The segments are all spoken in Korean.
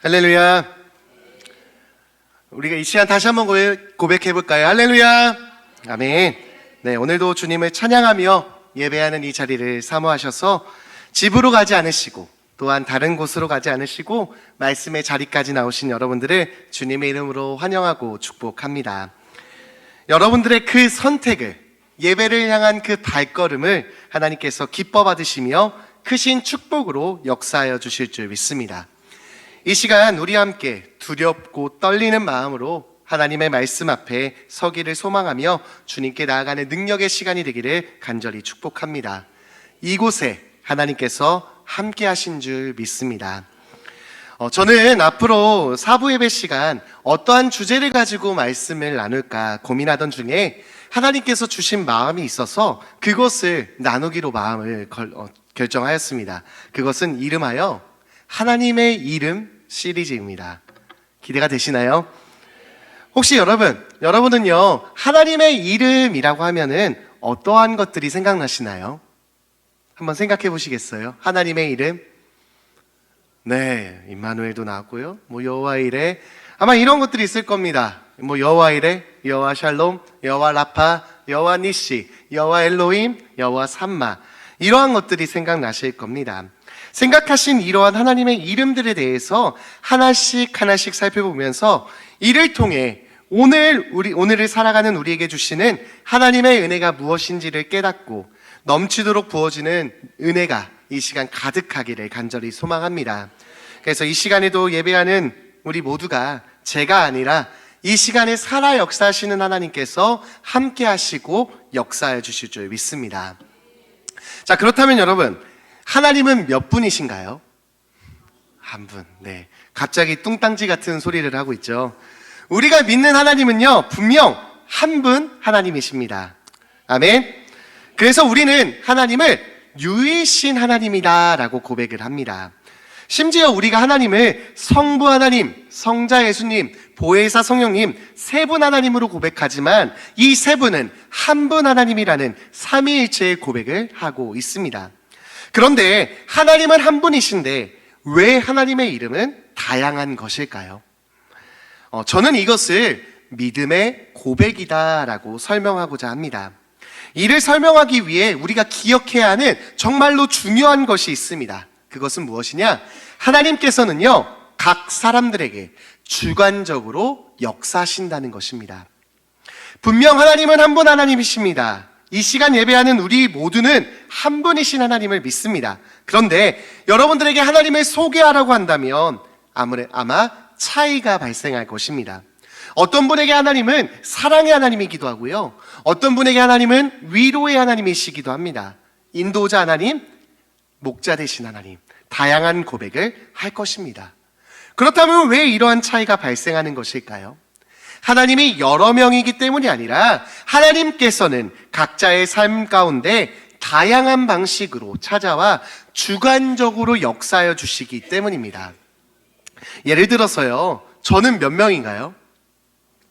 할렐루야. 우리가 이 시간 다시 한번 고백해볼까요? 할렐루야. 아멘. 네, 오늘도 주님을 찬양하며 예배하는 이 자리를 사모하셔서 집으로 가지 않으시고 또한 다른 곳으로 가지 않으시고 말씀의 자리까지 나오신 여러분들을 주님의 이름으로 환영하고 축복합니다. 여러분들의 그 선택을, 예배를 향한 그 발걸음을 하나님께서 기뻐 받으시며 크신 축복으로 역사하여 주실 줄 믿습니다. 이 시간 우리 함께 두렵고 떨리는 마음으로 하나님의 말씀 앞에 서기를 소망하며 주님께 나아가는 능력의 시간이 되기를 간절히 축복합니다. 이곳에 하나님께서 함께 하신 줄 믿습니다. 저는 앞으로 사부 예배 시간 어떠한 주제를 가지고 말씀을 나눌까 고민하던 중에 하나님께서 주신 마음이 있어서 그것을 나누기로 마음을 결정하였습니다. 그것은 이름하여 하나님의 이름 시리즈입니다. 기대가 되시나요? 혹시 여러분은요, 하나님의 이름이라고 하면은 어떠한 것들이 생각나시나요? 한번 생각해 보시겠어요? 하나님의 이름? 네, 임마누엘도 나왔고요. 여호와 이레, 아마 이런 것들이 있을 겁니다. 여호와 이레, 여호와 샬롬, 여호와 라파, 여호와 니시, 여호와 엘로힘, 여호와 삼마, 이러한 것들이 생각나실 겁니다. 생각하신 이러한 하나님의 이름들에 대해서 하나씩 살펴보면서 이를 통해 오늘을 살아가는 우리에게 주시는 하나님의 은혜가 무엇인지를 깨닫고 넘치도록 부어지는 은혜가 이 시간 가득하기를 간절히 소망합니다. 그래서 이 시간에도 예배하는 우리 모두가 제가 아니라 이 시간에 살아 역사하시는 하나님께서 함께 하시고 역사해 주실 줄 믿습니다. 자, 그렇다면 여러분, 하나님은 몇 분이신가요? 한 분. 네. 갑자기 뚱땅지 같은 소리를 하고 있죠. 우리가 믿는 하나님은요, 분명 한 분 하나님이십니다. 아멘. 그래서 우리는 하나님을 유일신 하나님이다라고 고백을 합니다. 심지어 우리가 하나님을 성부 하나님, 성자 예수님, 보혜사 성령님 세 분 하나님으로 고백하지만 이 세 분은 한 분 하나님이라는 삼위일체의 고백을 하고 있습니다. 그런데 하나님은 한 분이신데 왜 하나님의 이름은 다양한 것일까요? 저는 이것을 믿음의 고백이다라고 설명하고자 합니다. 이를 설명하기 위해 우리가 기억해야 하는 정말로 중요한 것이 있습니다. 그것은 무엇이냐? 하나님께서는요, 각 사람들에게 주관적으로 역사하신다는 것입니다. 분명 하나님은 한 분 하나님이십니다. 이 시간 예배하는 우리 모두는 한 분이신 하나님을 믿습니다. 그런데 여러분들에게 하나님을 소개하라고 한다면 아마 차이가 발생할 것입니다. 어떤 분에게 하나님은 사랑의 하나님이기도 하고요, 어떤 분에게 하나님은 위로의 하나님이시기도 합니다. 인도자 하나님, 목자 되신 하나님, 다양한 고백을 할 것입니다. 그렇다면 왜 이러한 차이가 발생하는 것일까요? 하나님이 여러 명이기 때문이 아니라 하나님께서는 각자의 삶 가운데 다양한 방식으로 찾아와 주관적으로 역사하여 주시기 때문입니다. 예를 들어서요, 저는 몇 명인가요?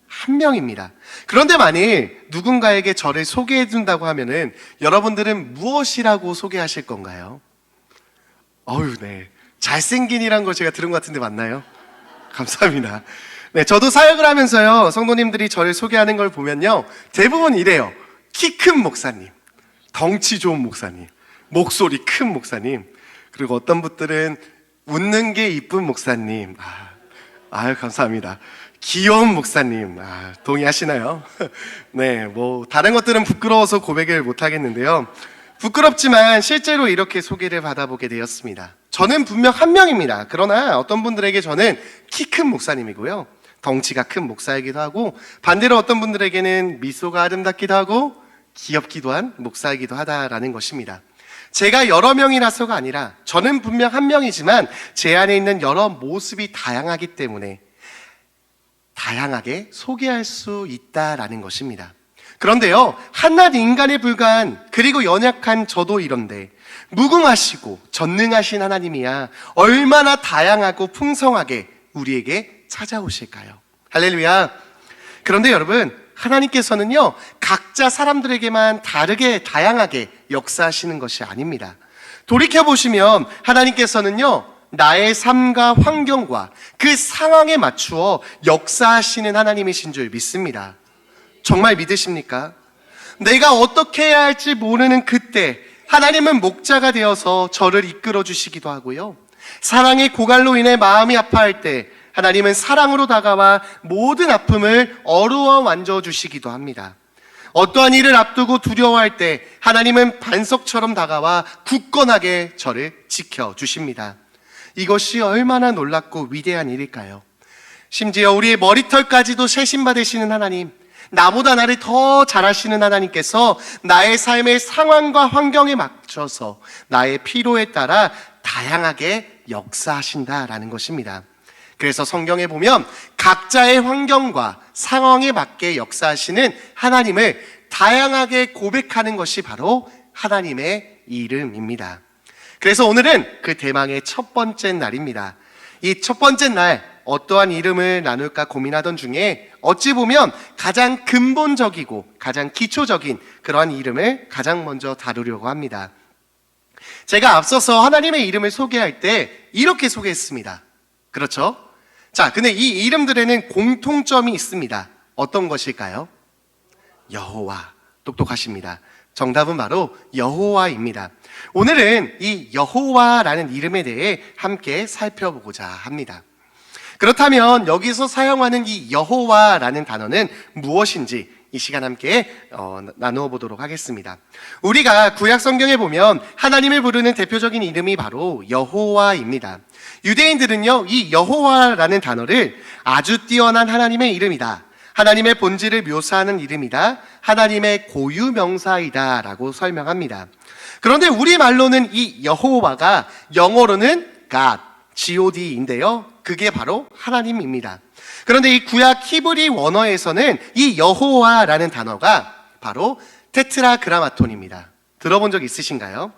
한 명입니다. 그런데 만일 누군가에게 저를 소개해 준다고 하면은 여러분들은 무엇이라고 소개하실 건가요? 네. 잘생긴이란 걸 제가 들은 것 같은데 맞나요? 감사합니다. 네, 저도 사역을 하면서요, 성도님들이 저를 소개하는 걸 보면요, 대부분 이래요. 키 큰 목사님, 덩치 좋은 목사님, 목소리 큰 목사님, 그리고 어떤 분들은 웃는 게 이쁜 목사님. 감사합니다. 귀여운 목사님. 동의하시나요? 네, 다른 것들은 부끄러워서 고백을 못 하겠는데요. 부끄럽지만 실제로 이렇게 소개를 받아보게 되었습니다. 저는 분명 한 명입니다. 그러나 어떤 분들에게 저는 키 큰 목사님이고요, 덩치가 큰 목사이기도 하고, 반대로 어떤 분들에게는 미소가 아름답기도 하고 귀엽기도 한 목사이기도 하다라는 것입니다. 제가 여러 명이라서가 아니라 저는 분명 한 명이지만 제 안에 있는 여러 모습이 다양하기 때문에 다양하게 소개할 수 있다라는 것입니다. 그런데요, 한낱 인간에 불과한, 그리고 연약한 저도 이런데 무궁하시고 전능하신 하나님이야 얼마나 다양하고 풍성하게 우리에게 찾아오실까요? 할렐루야. 그런데 여러분, 하나님께서는요, 각자 사람들에게만 다르게 다양하게 역사하시는 것이 아닙니다. 돌이켜보시면 하나님께서는요, 나의 삶과 환경과 그 상황에 맞추어 역사하시는 하나님이신 줄 믿습니다. 정말 믿으십니까? 내가 어떻게 해야 할지 모르는 그때 하나님은 목자가 되어서 저를 이끌어 주시기도 하고요. 사랑의 고갈로 인해 마음이 아파할 때 하나님은 사랑으로 다가와 모든 아픔을 어루어 만져주시기도 합니다. 어떠한 일을 앞두고 두려워할 때 하나님은 반석처럼 다가와 굳건하게 저를 지켜주십니다. 이것이 얼마나 놀랍고 위대한 일일까요? 심지어 우리의 머리털까지도 세심받으시는 하나님, 나보다 나를 더 잘하시는 하나님께서 나의 삶의 상황과 환경에 맞춰서 나의 필요에 따라 다양하게 역사하신다라는 것입니다. 그래서 성경에 보면 각자의 환경과 상황에 맞게 역사하시는 하나님을 다양하게 고백하는 것이 바로 하나님의 이름입니다. 그래서 오늘은 그 대망의 첫 번째 날입니다. 이 첫 번째 날 어떠한 이름을 나눌까 고민하던 중에 어찌 보면 가장 근본적이고 가장 기초적인 그러한 이름을 가장 먼저 다루려고 합니다. 제가 앞서서 하나님의 이름을 소개할 때 이렇게 소개했습니다. 그렇죠? 자, 근데 이 이름들에는 공통점이 있습니다. 어떤 것일까요? 여호와. 똑똑하십니다. 정답은 바로 여호와입니다. 오늘은 이 여호와라는 이름에 대해 함께 살펴보고자 합니다. 그렇다면 여기서 사용하는 이 여호와라는 단어는 무엇인지 이 시간 함께 나누어 보도록 하겠습니다. 우리가 구약 성경에 보면 하나님을 부르는 대표적인 이름이 바로 여호와입니다. 유대인들은요, 이 여호와라는 단어를 아주 뛰어난 하나님의 이름이다, 하나님의 본질을 묘사하는 이름이다, 하나님의 고유명사이다 라고 설명합니다. 그런데 우리말로는 이 여호와가 영어로는 God, God인데요, 그게 바로 하나님입니다. 그런데 이 구약 히브리 원어에서는 이 여호와라는 단어가 바로 테트라그라마톤입니다. 들어본 적 있으신가요?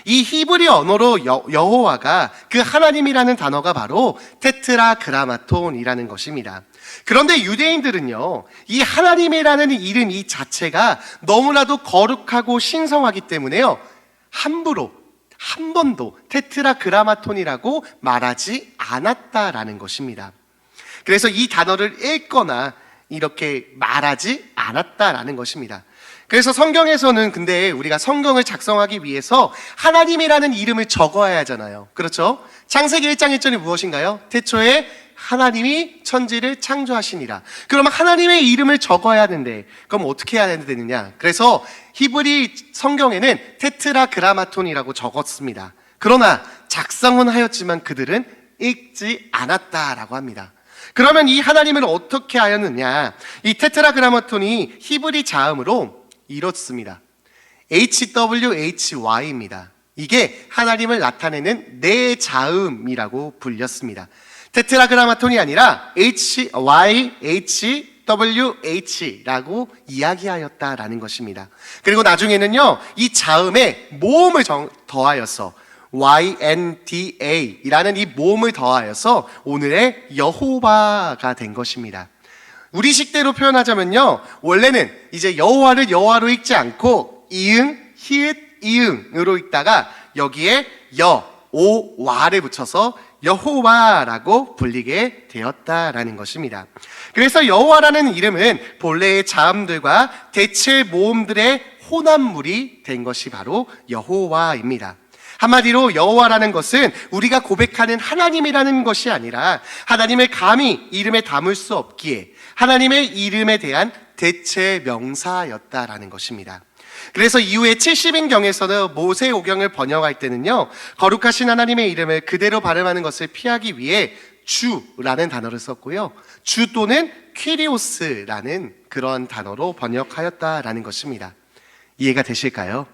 이 히브리 언어로 여호와가 그 하나님이라는 단어가 바로 테트라그라마톤이라는 것입니다. 그런데 유대인들은요, 이 하나님이라는 이름 이 자체가 너무나도 거룩하고 신성하기 때문에요, 함부로 한 번도 테트라그라마톤이라고 말하지 않았다라는 것입니다. 그래서 이 단어를 읽거나 이렇게 말하지 않았다라는 것입니다. 그래서 성경에서는 근데 우리가 성경을 작성하기 위해서 하나님이라는 이름을 적어야 하잖아요. 그렇죠? 창세기 1장 1절이 무엇인가요? 태초에 하나님이 천지를 창조하시니라. 그러면 하나님의 이름을 적어야 하는데 그럼 어떻게 해야 되느냐? 그래서 히브리 성경에는 테트라그라마톤이라고 적었습니다. 그러나 작성은 하였지만 그들은 읽지 않았다라고 합니다. 그러면 이 하나님을 어떻게 하였느냐? 이 테트라그라마톤이 히브리 자음으로 이렇습니다. HWHY입니다. 이게 하나님을 나타내는 네 자음이라고 불렸습니다. 테트라그라마톤이 아니라 HYHWH라고 이야기하였다라는 것입니다. 그리고 나중에는요, 이 자음에 모음을 더하여서 YNDA라는 이 모음을 더하여서 오늘의 여호와가 된 것입니다. 우리 식대로 표현하자면요, 원래는 이제 여호와를 여호와로 읽지 않고 이응, 히읗, 이응으로 읽다가 여기에 여, 오, 와를 붙여서 여호와라고 불리게 되었다라는 것입니다. 그래서 여호와라는 이름은 본래의 자음들과 대체 모음들의 혼합물이 된 것이 바로 여호와입니다. 한마디로 여호와라는 것은 우리가 고백하는 하나님이라는 것이 아니라 하나님을 감히 이름에 담을 수 없기에 하나님의 이름에 대한 대체 명사였다라는 것입니다. 그래서 이후에 70인경에서는 모세오경을 번역할 때는요, 거룩하신 하나님의 이름을 그대로 발음하는 것을 피하기 위해 주라는 단어를 썼고요, 주 또는 퀴리오스라는 그런 단어로 번역하였다라는 것입니다. 이해가 되실까요?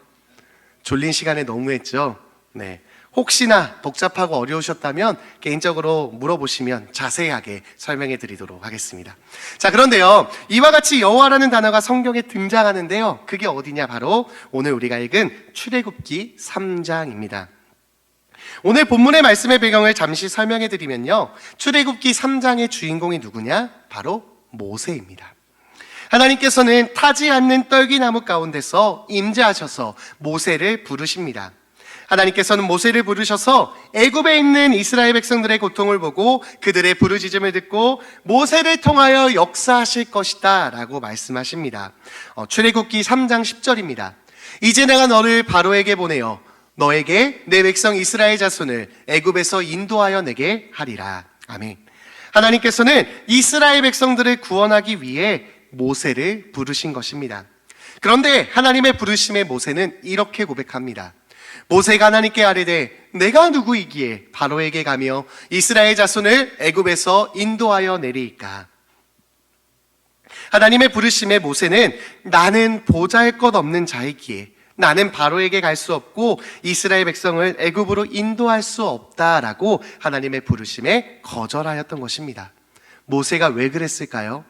졸린 시간에 너무했죠? 네. 혹시나 복잡하고 어려우셨다면 개인적으로 물어보시면 자세하게 설명해 드리도록 하겠습니다. 자, 그런데요, 이와 같이 여호와라는 단어가 성경에 등장하는데요, 그게 어디냐? 바로 오늘 우리가 읽은 출애굽기 3장입니다. 오늘 본문의 말씀의 배경을 잠시 설명해 드리면요, 출애굽기 3장의 주인공이 누구냐? 바로 모세입니다. 하나님께서는 타지 않는 떨기나무 가운데서 임재하셔서 모세를 부르십니다. 하나님께서는 모세를 부르셔서 애굽에 있는 이스라엘 백성들의 고통을 보고 그들의 부르짖음을 듣고 모세를 통하여 역사하실 것이다 라고 말씀하십니다. 출애굽기 3장 10절입니다. 이제 내가 너를 바로에게 보내어 너에게 내 백성 이스라엘 자손을 애굽에서 인도하여 내게 하리라. 아멘. 하나님께서는 이스라엘 백성들을 구원하기 위해 모세를 부르신 것입니다. 그런데 하나님의 부르심에 모세는 이렇게 고백합니다. 모세가 하나님께 아뢰되 내가 누구이기에 바로에게 가며 이스라엘 자손을 애굽에서 인도하여 내리이까. 하나님의 부르심에 모세는 나는 보잘것없는 자이기에 나는 바로에게 갈 수 없고 이스라엘 백성을 애굽으로 인도할 수 없다라고 하나님의 부르심에 거절하였던 것입니다. 모세가 왜 그랬을까요?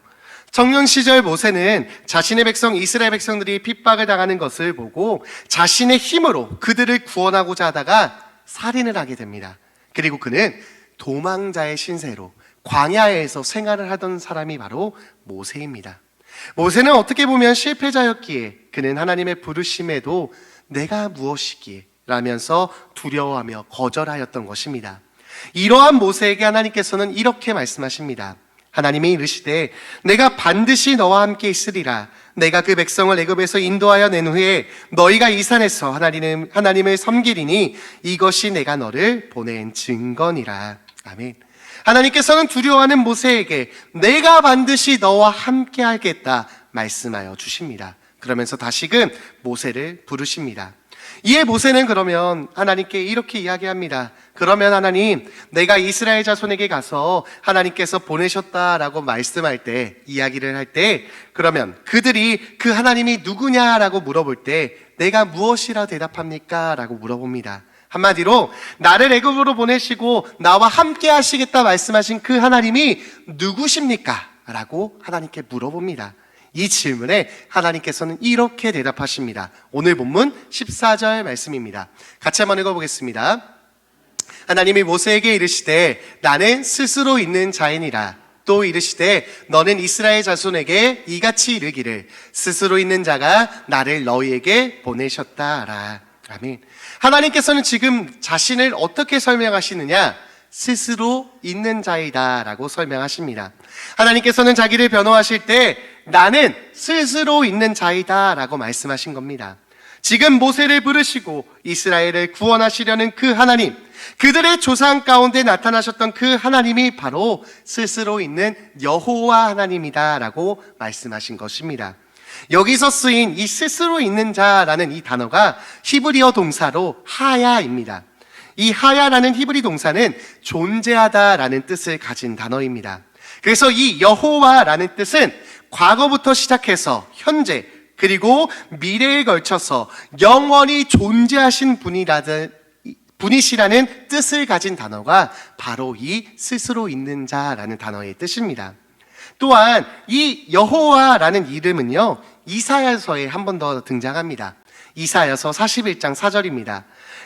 청년 시절 모세는 자신의 백성 이스라엘 백성들이 핍박을 당하는 것을 보고 자신의 힘으로 그들을 구원하고자 하다가 살인을 하게 됩니다. 그리고 그는 도망자의 신세로 광야에서 생활을 하던 사람이 바로 모세입니다. 모세는 어떻게 보면 실패자였기에 그는 하나님의 부르심에도 내가 무엇이기에 라면서 두려워하며 거절하였던 것입니다. 이러한 모세에게 하나님께서는 이렇게 말씀하십니다. 하나님이 이르시되 내가 반드시 너와 함께 있으리라. 내가 그 백성을 애굽에서 인도하여 낸 후에 너희가 이 산에서 하나님을 섬기리니 이것이 내가 너를 보낸 증거니라. 아멘. 하나님께서는 두려워하는 모세에게 내가 반드시 너와 함께 하겠다 말씀하여 주십니다. 그러면서 다시금 모세를 부르십니다. 이에 모세는 그러면 하나님께 이렇게 이야기합니다. 그러면 하나님, 내가 이스라엘 자손에게 가서 하나님께서 보내셨다라고 말씀할 때, 이야기를 할 때, 그러면 그들이 그 하나님이 누구냐라고 물어볼 때 내가 무엇이라 대답합니까? 라고 물어봅니다. 한마디로 나를 애굽으로 보내시고 나와 함께 하시겠다 말씀하신 그 하나님이 누구십니까? 라고 하나님께 물어봅니다. 이 질문에 하나님께서는 이렇게 대답하십니다. 오늘 본문 14절 말씀입니다. 같이 한번 읽어보겠습니다. 하나님이 모세에게 이르시되 나는 스스로 있는 자이니라. 또 이르시되 너는 이스라엘 자손에게 이같이 이르기를 스스로 있는 자가 나를 너희에게 보내셨다라. 아멘. 하나님께서는 지금 자신을 어떻게 설명하시느냐? 스스로 있는 자이다 라고 설명하십니다. 하나님께서는 자기를 변호하실 때 나는 스스로 있는 자이다 라고 말씀하신 겁니다. 지금 모세를 부르시고 이스라엘을 구원하시려는 그 하나님, 그들의 조상 가운데 나타나셨던 그 하나님이 바로 스스로 있는 여호와 하나님이다 라고 말씀하신 것입니다. 여기서 쓰인 이 스스로 있는 자라는 이 단어가 히브리어 동사로 하야입니다. 이 하야라는 히브리 동사는 존재하다라는 뜻을 가진 단어입니다. 그래서 이 여호와라는 뜻은 과거부터 시작해서 현재 그리고 미래에 걸쳐서 영원히 존재하신 분이시라는 뜻을 가진 단어가 바로 이 스스로 있는 자라는 단어의 뜻입니다. 또한 이 여호와라는 이름은요, 이사야서에 한 번 더 등장합니다. 이사야서 41장 4절입니다.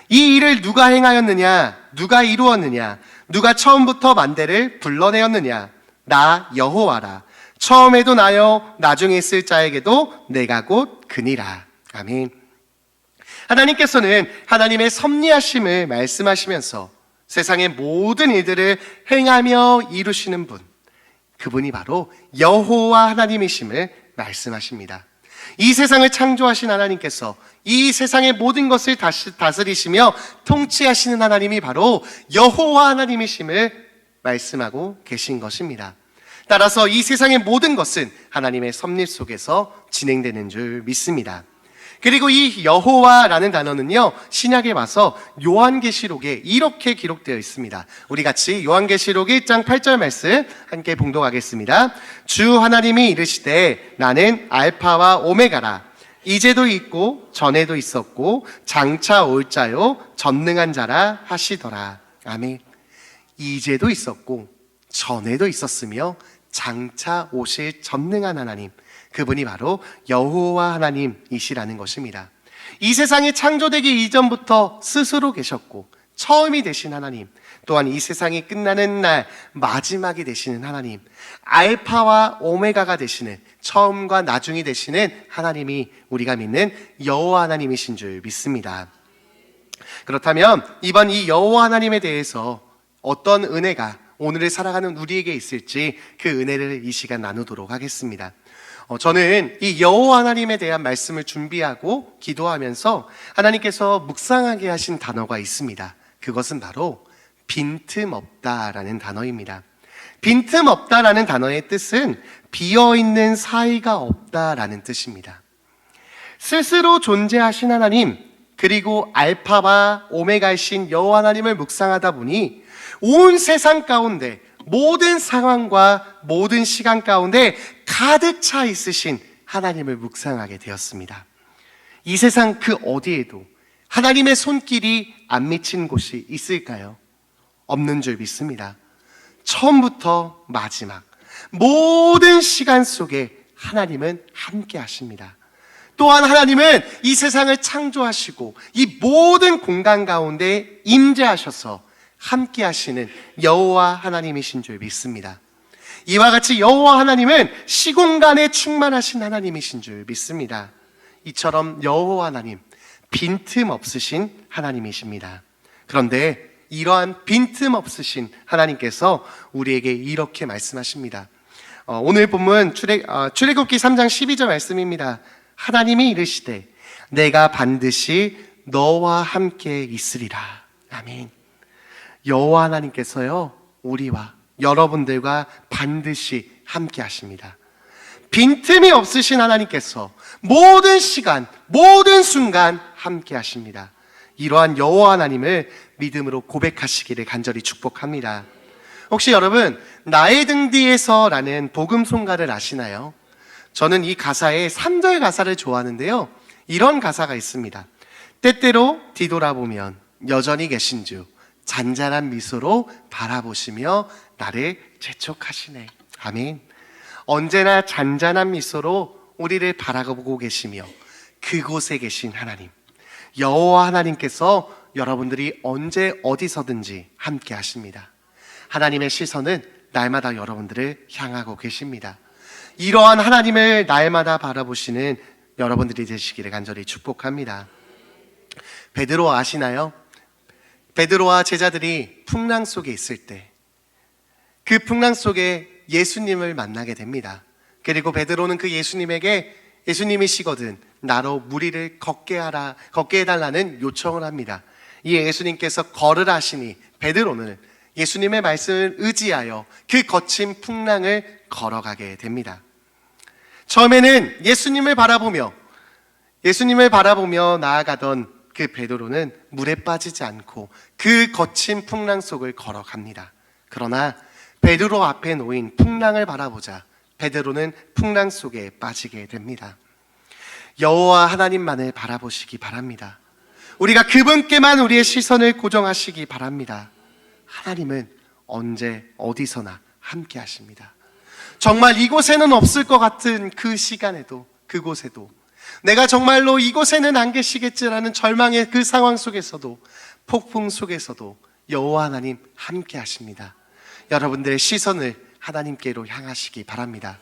이 일을 누가 행하였느냐? 누가 이루었느냐? 누가 처음부터 만대를 불러내었느냐? 나 여호와라. 처음에도 나요, 나중에 있을 자에게도 내가 곧 그니라. 아멘. 하나님께서는 하나님의 섭리하심을 말씀하시면서 세상의 모든 일들을 행하며 이루시는 분, 그분이 바로 여호와 하나님이심을 말씀하십니다. 이 세상을 창조하신 하나님께서 이 세상의 모든 것을 다스리시며 통치하시는 하나님이 바로 여호와 하나님이심을 말씀하고 계신 것입니다. 따라서 이 세상의 모든 것은 하나님의 섭리 속에서 진행되는 줄 믿습니다. 그리고 이 여호와라는 단어는요, 신약에 와서 요한계시록에 이렇게 기록되어 있습니다. 우리 같이 요한계시록 1장 8절 말씀 함께 봉독하겠습니다. 주 하나님이 이르시되 나는 알파와 오메가라. 이제도 있고 전에도 있었고 장차 올 자요 전능한 자라 하시더라. 아멘. 이제도 있었고 전에도 있었으며 장차 오실 전능한 하나님, 그분이 바로 여호와 하나님이시라는 것입니다. 이 세상이 창조되기 이전부터 스스로 계셨고 처음이 되신 하나님, 또한 이 세상이 끝나는 날 마지막이 되시는 하나님, 알파와 오메가가 되시는, 처음과 나중이 되시는 하나님이 우리가 믿는 여호와 하나님이신 줄 믿습니다. 그렇다면 이번 이 여호와 하나님에 대해서 어떤 은혜가 오늘을 살아가는 우리에게 있을지 그 은혜를 이 시간 나누도록 하겠습니다. 저는 이 여호와 하나님에 대한 말씀을 준비하고 기도하면서 하나님께서 묵상하게 하신 단어가 있습니다. 그것은 바로 빈틈없다라는 단어입니다. 빈틈없다라는 단어의 뜻은 비어있는 사이가 없다라는 뜻입니다. 스스로 존재하신 하나님, 그리고 알파와 오메가이신 여호와 하나님을 묵상하다 보니 온 세상 가운데 모든 상황과 모든 시간 가운데 가득 차 있으신 하나님을 묵상하게 되었습니다. 이 세상 그 어디에도 하나님의 손길이 안 미친 곳이 있을까요? 없는 줄 믿습니다. 처음부터 마지막 모든 시간 속에 하나님은 함께 하십니다. 또한 하나님은 이 세상을 창조하시고 이 모든 공간 가운데 임재하셔서 함께 하시는 여호와 하나님이신 줄 믿습니다. 이와 같이 여호와 하나님은 시공간에 충만하신 하나님이신 줄 믿습니다. 이처럼 여호와 하나님, 빈틈 없으신 하나님이십니다. 그런데 이러한 빈틈 없으신 하나님께서 우리에게 이렇게 말씀하십니다. 오늘 본문 출애굽기 3장 12절 말씀입니다. 하나님이 이르시되 내가 반드시 너와 함께 있으리라. 아멘. 여호와 하나님께서요, 우리와 여러분들과 반드시 함께 하십니다. 빈틈이 없으신 하나님께서 모든 시간, 모든 순간 함께 하십니다. 이러한 여호와 하나님을 믿음으로 고백하시기를 간절히 축복합니다. 혹시 여러분 나의 등 뒤에서라는 복음송가를 아시나요? 저는 이 가사의 3절 가사를 좋아하는데요, 이런 가사가 있습니다. 때때로 뒤돌아보면 여전히 계신 주 잔잔한 미소로 바라보시며 나를 재촉하시네. 아멘. 언제나 잔잔한 미소로 우리를 바라보고 계시며 그곳에 계신 하나님, 여호와 하나님께서 여러분들이 언제 어디서든지 함께 하십니다. 하나님의 시선은 날마다 여러분들을 향하고 계십니다. 이러한 하나님을 날마다 바라보시는 여러분들이 되시기를 간절히 축복합니다. 베드로 아시나요? 베드로와 제자들이 풍랑 속에 있을 때 그 풍랑 속에 예수님을 만나게 됩니다. 그리고 베드로는 그 예수님이시거든 나로 무리를 걷게 해달라는 요청을 합니다. 이에 예수님께서 걸으라 하시니 베드로는 예수님의 말씀을 의지하여 그 거친 풍랑을 걸어가게 됩니다. 처음에는 예수님을 바라보며 나아가던 그 베드로는 물에 빠지지 않고 그 거친 풍랑 속을 걸어갑니다. 그러나 베드로 앞에 놓인 풍랑을 바라보자 베드로는 풍랑 속에 빠지게 됩니다. 여호와 하나님만을 바라보시기 바랍니다. 우리가 그분께만 우리의 시선을 고정하시기 바랍니다. 하나님은 언제 어디서나 함께 하십니다. 정말 이곳에는 없을 것 같은 그 시간에도, 그곳에도, 내가 정말로 이곳에는 안 계시겠지라는 절망의 그 상황 속에서도, 폭풍 속에서도 여호와 하나님 함께 하십니다. 여러분들의 시선을 하나님께로 향하시기 바랍니다.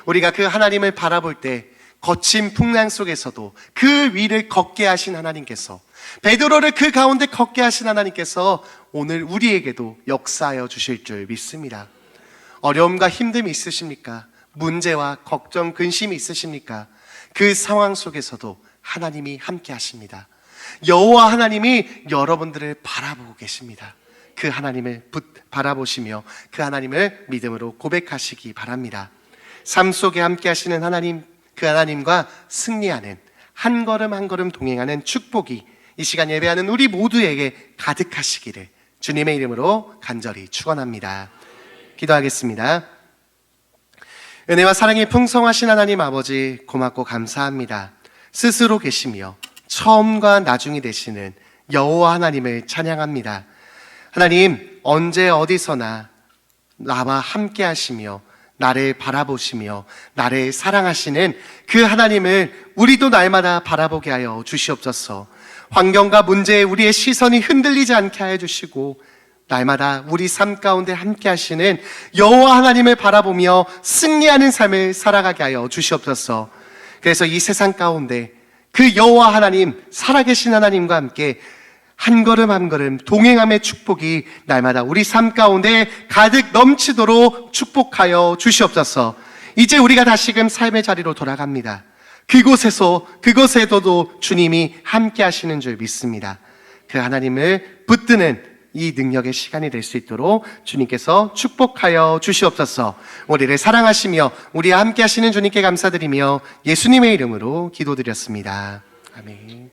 우리가 그 하나님을 바라볼 때 거친 풍랑 속에서도 그 위를 걷게 하신 하나님께서, 베드로를 그 가운데 걷게 하신 하나님께서 오늘 우리에게도 역사하여 주실 줄 믿습니다. 어려움과 힘듦이 있으십니까? 문제와 걱정, 근심이 있으십니까? 그 상황 속에서도 하나님이 함께 하십니다. 여호와 하나님이 여러분들을 바라보고 계십니다. 그 하나님을 바라보시며 그 하나님을 믿음으로 고백하시기 바랍니다. 삶 속에 함께 하시는 하나님, 그 하나님과 승리하는 한 걸음 한 걸음 동행하는 축복이 이 시간 예배하는 우리 모두에게 가득하시기를 주님의 이름으로 간절히 축원합니다. 기도하겠습니다. 은혜와 사랑이 풍성하신 하나님 아버지, 고맙고 감사합니다. 스스로 계시며 처음과 나중이 되시는 여호와 하나님을 찬양합니다. 하나님, 언제 어디서나 나와 함께 하시며 나를 바라보시며 나를 사랑하시는 그 하나님을 우리도 날마다 바라보게 하여 주시옵소서. 환경과 문제에 우리의 시선이 흔들리지 않게 하여 주시고 날마다 우리 삶 가운데 함께 하시는 여호와 하나님을 바라보며 승리하는 삶을 살아가게 하여 주시옵소서. 그래서 이 세상 가운데 그 여호와 하나님, 살아계신 하나님과 함께 한 걸음 한 걸음 동행함의 축복이 날마다 우리 삶 가운데 가득 넘치도록 축복하여 주시옵소서. 이제 우리가 다시금 삶의 자리로 돌아갑니다. 그곳에서도 주님이 함께 하시는 줄 믿습니다. 그 하나님을 붙드는 이 능력의 시간이 될 수 있도록 주님께서 축복하여 주시옵소서. 우리를 사랑하시며 우리와 함께 하시는 주님께 감사드리며 예수님의 이름으로 기도드렸습니다. 아멘.